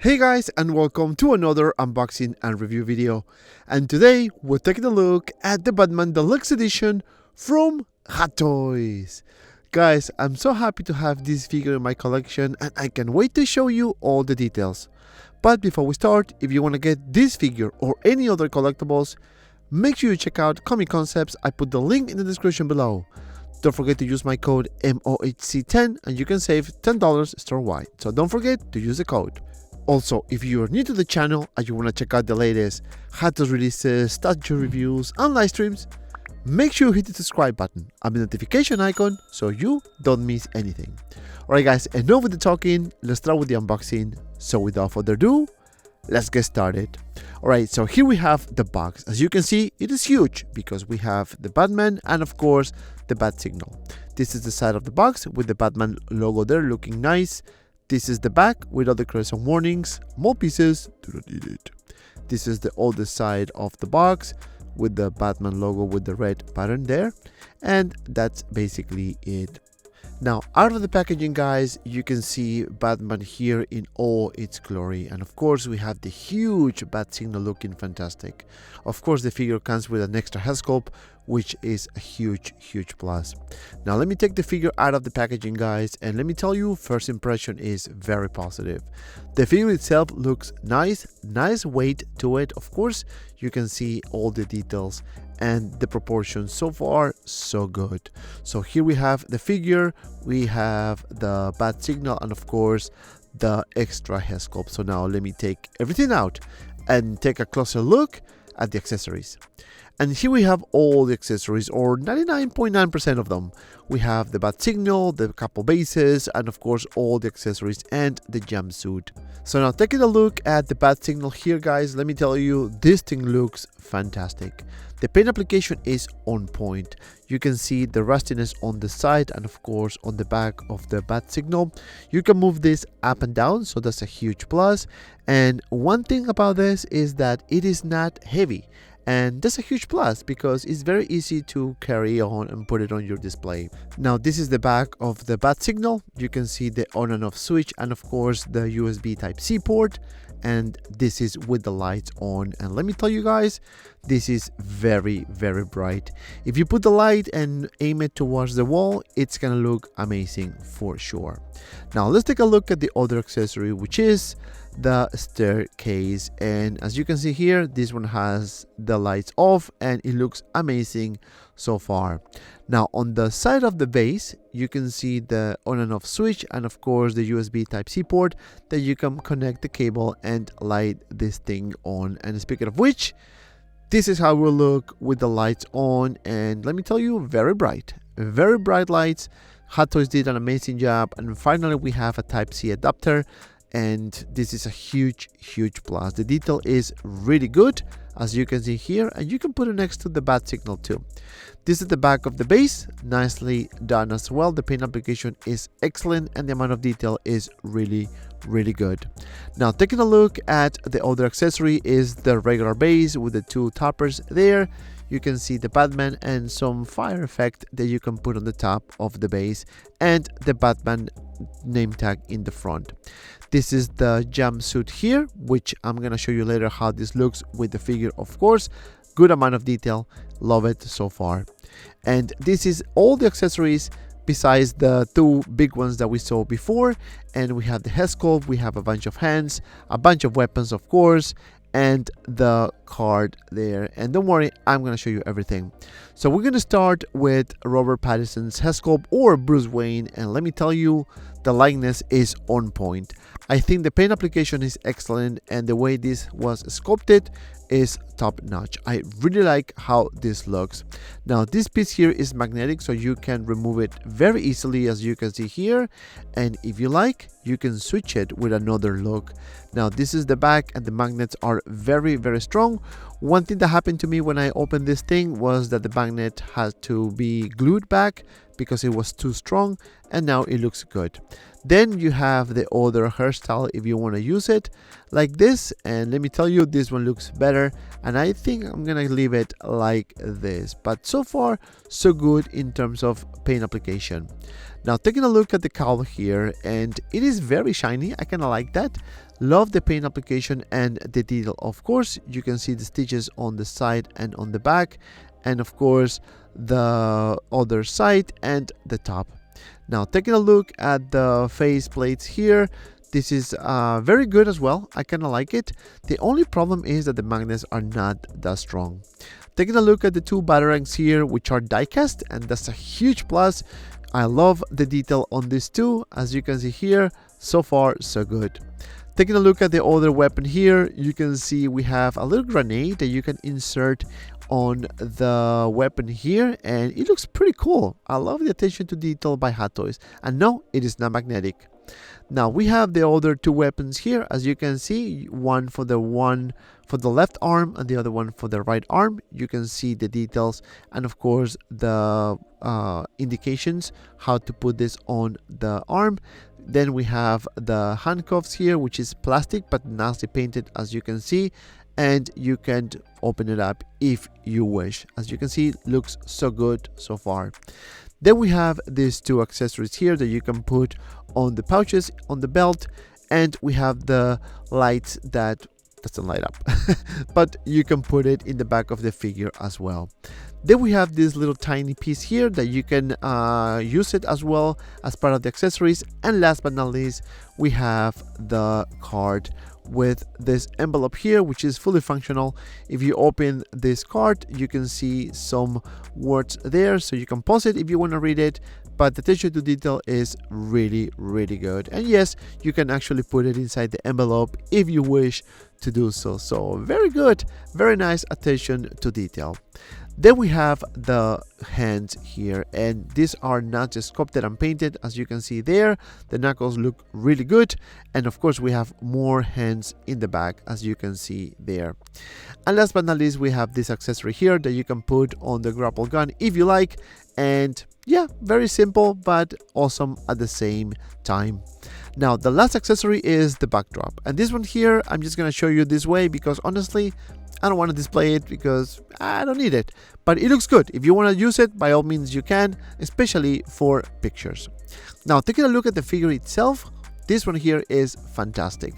Hey guys, and welcome to another unboxing and review video. And today we're taking a look at the Batman Deluxe Edition from Hot Toys. Guys, I'm so happy to have this figure in my collection and I can't wait to show you all the details. But before we start, if you want to get this figure or any other collectibles, make sure you check out Comic Concepts. I put the link in the description below. Don't forget to use my code MOHC10 and you can save $10 store-wide. So don't forget to use the code. Also, if you are new to the channel and you want to check out the latest Hot Toys releases, statue reviews, and live streams, make sure you hit the subscribe button and the notification icon so you don't miss anything. Alright guys, enough with the talking, let's start with the unboxing. So without further ado, let's get started. Alright, so here we have the box. As you can see, it is huge because we have the Batman and of course the Bat Signal. This is the side of the box with the Batman logo there looking nice. This is the back with all the colors and warnings. More pieces, do not need it. This is the older side of the box with the Batman logo with the red pattern there. And that's basically it. Now, out of the packaging, guys, you can see Batman here in all its glory. And of course, we have the huge Bat Signal looking fantastic. Of course, the figure comes with an extra head sculpt, which is a huge plus. Now, let me take the figure out of the packaging, guys. And let me tell you, first impression is very positive. The figure itself looks nice weight to it. Of course, you can see all the details and the proportions. So far so good. So here we have the figure, we have the Bat Signal, and of course the extra head sculpt. So now let me take everything out and take a closer look at the accessories. And here we have all the accessories, or 99.9% of them. We have the Bat Signal, the couple bases, and of course all the accessories and the jumpsuit. So now taking a look at the Bat Signal here, guys, let me tell you, this thing looks fantastic. The paint application is on point. You can see the rustiness on the side and of course on the back of the Bat Signal. You can move this up and down, so that's a huge plus. And one thing about this is that it is not heavy. And that's a huge plus because it's very easy to carry on and put it on your display. Now, this is the back of the Bat Signal. You can see the on and off switch and of course the USB Type-C port. And this is with the lights on. And let me tell you guys, this is very bright. If you put the light and aim it towards the wall, it's gonna look amazing for sure. Now let's take a look at the other accessory, which is the staircase. And as you can see here, this one has the lights off and it looks amazing so far. Now on the side of the base, you can see the on and off switch and of course the USB Type-C port that you can connect the cable and light this thing on. And speaking of which, this is how it will look with the lights on, and let me tell you, very bright lights. Hot Toys did an amazing job. And finally we have a Type-C adapter, and this is a huge plus. The detail is really good, as you can see here, and you can put it next to the Bat Signal too. This is the back of the base, nicely done as well. The paint application is excellent and the amount of detail is really good. Now taking a look at the other accessory is the regular base with the two toppers there. You can see the Batman and some fire effect that you can put on the top of the base, and the Batman name tag in the front. This is the jumpsuit here, which I'm gonna show you later how this looks with the figure. Of course, good amount of detail, love it so far. And this is all the accessories besides the two big ones that we saw before. And we have the head sculpt, we have a bunch of hands, a bunch of weapons of course, and the card there. And don't worry, I'm gonna show you everything. So we're gonna start with Robert Pattinson's head sculpt, or Bruce Wayne, and let me tell you, the likeness is on point. I think the paint application is excellent and the way this was sculpted is top notch. I really like how this looks. Now this piece here is magnetic, so you can remove it very easily, as you can see here, and if you like, you can switch it with another look. Now this is the back and the magnets are very strong. One thing that happened to me when I opened this thing was that the magnet had to be glued back because it was too strong, and now it looks good. Then you have the other hairstyle if you want to use it like this, and let me tell you, this one looks better, and I think I'm gonna leave it like this. But so far so good in terms of paint application. Now taking a look at the cowl here, and it is very shiny. I kind of like that. Love the paint application and the detail. Of course, you can see the stitches on the side and on the back, and of course the other side and the top. Now taking a look at the face plates here, this is very good as well. I kind of like it. The only problem is that the magnets are not that strong. Taking a look at the two batarangs here, which are die cast, and that's a huge plus. I love the detail on these two. As you can see here, so far so good. Taking a look at the other weapon here, you can see we have a little grenade that you can insert on the weapon here, and it looks pretty cool. I love the attention to detail by Hot Toys, and no, it is not magnetic. Now we have the other two weapons here, as you can see, one for the left arm and the other one for the right arm. You can see the details and of course the indications how to put this on the arm. Then we have the handcuffs here, which is plastic but nicely painted, as you can see, and you can open it up if you wish. As you can see, looks so good so far. Then we have these two accessories here that you can put on the pouches on the belt, and we have the lights that doesn't light up but you can put it in the back of the figure as well. Then we have this little tiny piece here that you can use it as well as part of the accessories. And last but not least, we have the card with this envelope here, which is fully functional. If you open this card, you can see some words there, so you can pause it if you want to read it, but the attention to detail is really good. And yes, you can actually put it inside the envelope if you wish to do so. So very good, very nice attention to detail. Then we have the hands here, and these are not just sculpted and painted, as you can see there. The knuckles look really good, and of course we have more hands in the back, as you can see there. And last but not least, we have this accessory here that you can put on the grapple gun if you like, and yeah, very simple but awesome at the same time. Now the last accessory is the backdrop, and this one here I'm just gonna show you this way because honestly I don't want to display it because I don't need it, but it looks good. If you want to use it, by all means you can, especially for pictures. Now taking a look at the figure itself, this one here is fantastic.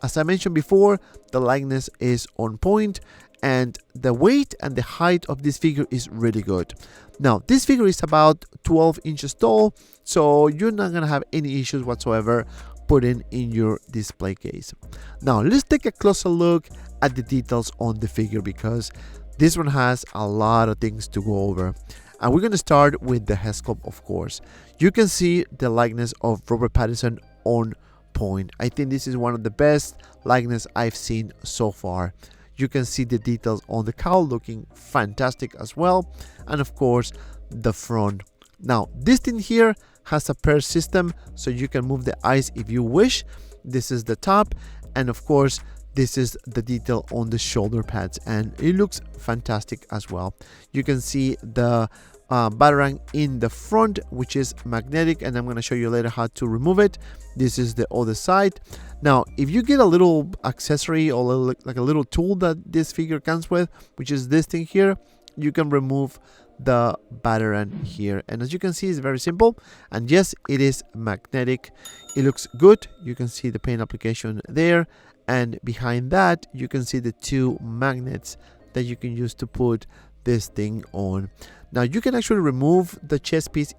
As I mentioned before, the likeness is on point, and the weight and the height of this figure is really good. Now this figure is about 12 inches tall, so you're not gonna have any issues whatsoever putting in your display case. Now let's take a closer look at the details on the figure, because this one has a lot of things to go over. And we're going to start with the head sculpt, of course. You can see the likeness of Robert Pattinson on point. I think this is one of the best likeness I've seen so far. You can see the details on the cowl looking fantastic as well, and of course the front. Now this thing here has a pair system, so you can move the eyes if you wish. This is the top, and of course this is the detail on the shoulder pads, and it looks fantastic as well. You can see the batarang in the front, which is magnetic, and I'm going to show you later how to remove it. This is the other side. Now if you get a little accessory or like a little tool that this figure comes with, which is this thing here, you can remove the batarang here, and as you can see, it's very simple. And yes, it is magnetic. It looks good. You can see the paint application there, and behind that you can see the two magnets that you can use to put this thing on. Now you can actually remove the chest piece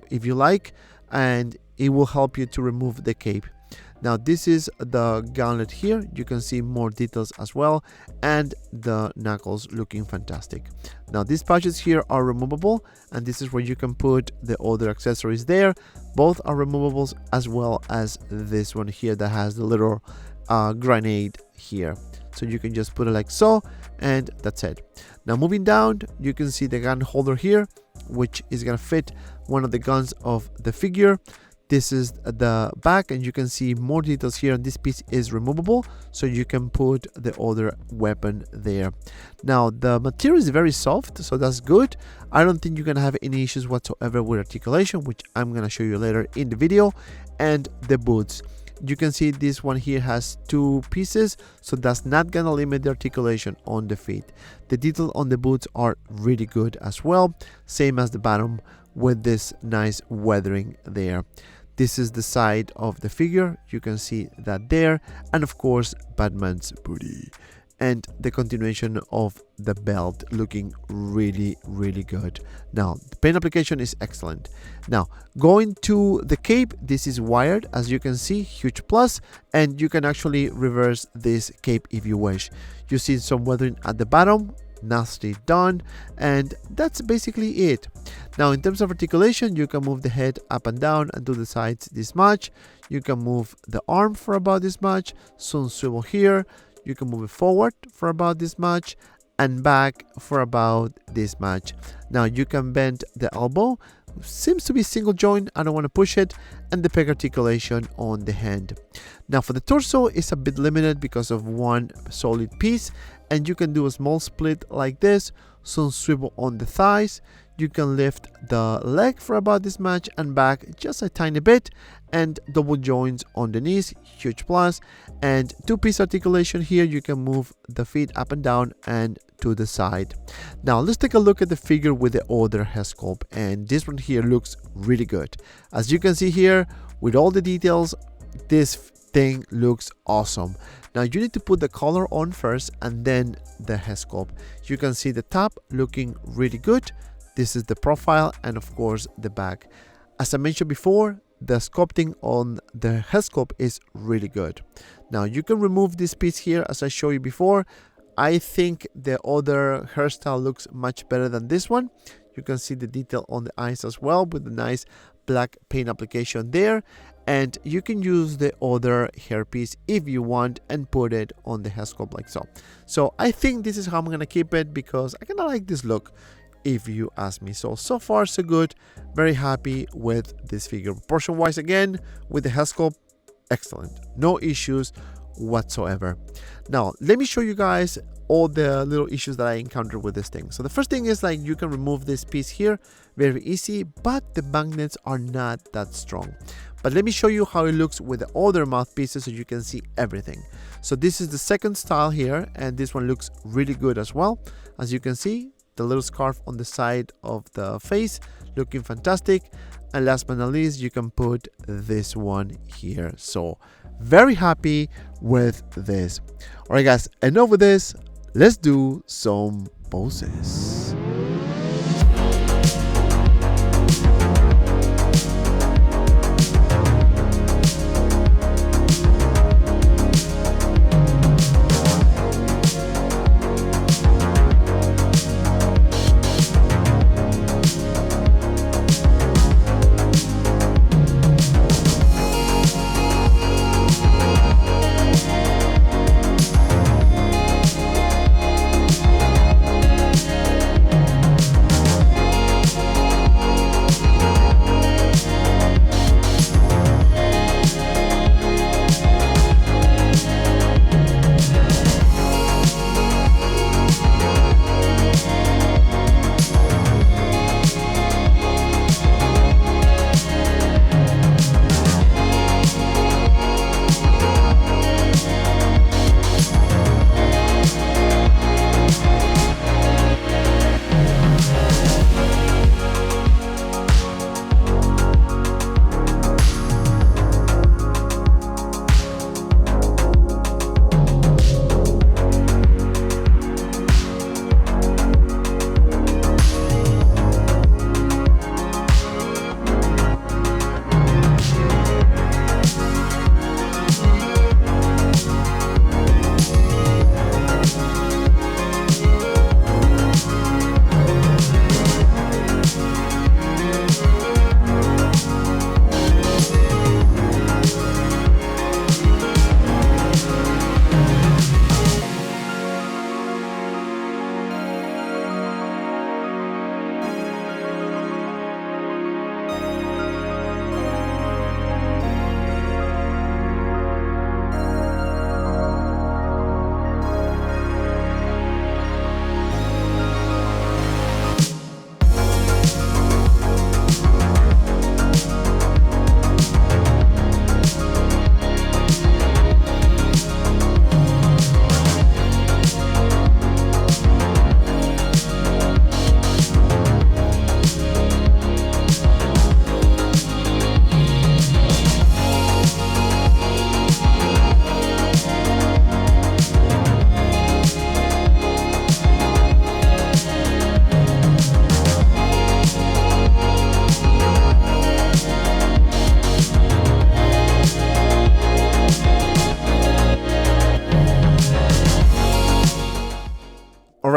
if you like, and it will help you to remove the cape. Now this is the gauntlet here. You can see more details as well, and the knuckles looking fantastic. Now these pouches here are removable, and this is where you can put the other accessories there. Both are removables, as well as this one here that has the little grenade here, so you can just put it like so, and that's it. Now moving down, you can see the gun holder here, which is gonna fit one of the guns of the figure. This is the back, and you can see more details here, and this piece is removable, so you can put the other weapon there. Now the material is very soft, so that's good. I don't think you're gonna have any issues whatsoever with articulation, which I'm gonna show you later in the video. and the boots. You can see this one here has 2 pieces, so that's not gonna limit the articulation on the feet. The detail on the boots are really good as well, same as the bottom with this nice weathering there. This is the side of the figure, you can see that there, and of course Batman's booty. And the continuation of the belt looking really good. Now the paint application is excellent. Now going to the cape, this is wired, as you can see, huge plus, and you can actually reverse this cape if you wish. You see some weathering at the bottom, nicely done, and that's basically it. Now in terms of articulation, you can move the head up and down and do the sides this much. You can move the arm for about this much, some swivel here. You can move it forward for about this much and back for about this much. Now you can bend the elbow, seems to be single joint, I don't want to push it, and the peg articulation on the hand. Now for the torso, it's a bit limited because of one solid piece, and you can do a small split like this, some swivel on the thighs. You can lift the leg for about this much and back just a tiny bit, and double joints on the knees, huge plus, and 2-piece articulation here. You can move the feet up and down and to the side. Now let's take a look at the figure with the other head sculpt, and this one here looks really good. As you can see here, with all the details, this thing looks awesome. Now you need to put the color on first and then the head sculpt. You can see the top looking really good. This is the profile and of course the back. As I mentioned before, the sculpting on the head sculpt is really good. Now you can remove this piece here as I showed you before. I think the other hairstyle looks much better than this one. You can see the detail on the eyes as well with the nice black paint application there, and you can use the other hairpiece if you want and put it on the head sculpt like so. So I think this is how I'm gonna keep it because I kind of like this look, if you ask me. So far so good. Very happy with this figure. Proportion wise, again, with the head sculpt, excellent, no issues whatsoever. Now let me show you guys all the little issues that I encountered with this thing. So the first thing is, like, you can remove this piece here very easy, but the magnets are not that strong. But let me show you how it looks with the other mouthpieces so you can see everything. So this is the second style here, and this one looks really good as well. As you can see, the little scarf on the side of the face looking fantastic, and last but not least, you can put this one here. So very happy with this. All right guys, enough with this, let's do some poses.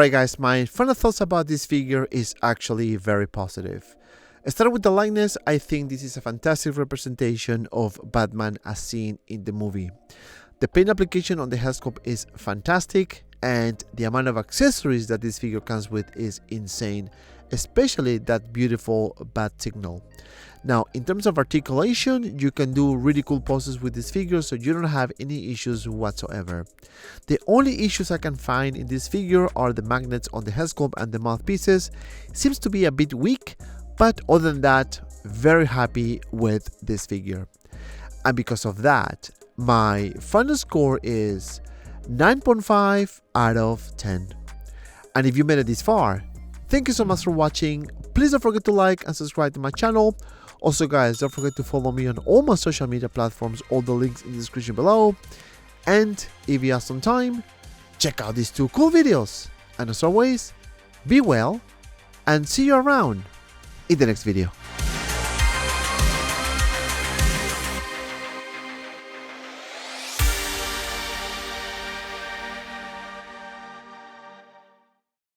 Alright guys, my final thoughts about this figure is actually very positive. Starting with the likeness, I think this is a fantastic representation of Batman as seen in the movie. The paint application on the head sculpt is fantastic, and the amount of accessories that this figure comes with is insane, especially that beautiful bat signal. Now, in terms of articulation, you can do really cool poses with this figure, so you don't have any issues whatsoever. The only issues I can find in this figure are the magnets on the head sculpt and the mouthpieces. Seems to be a bit weak, but other than that, very happy with this figure. And because of that, my final score is 9.5 out of 10. And if you made it this far, thank you so much for watching. Please don't forget to like and subscribe to my channel. Also guys, don't forget to follow me on all my social media platforms, all the links in the description below. And if you have some time, check out these two cool videos. And as always, be well and see you around in the next video.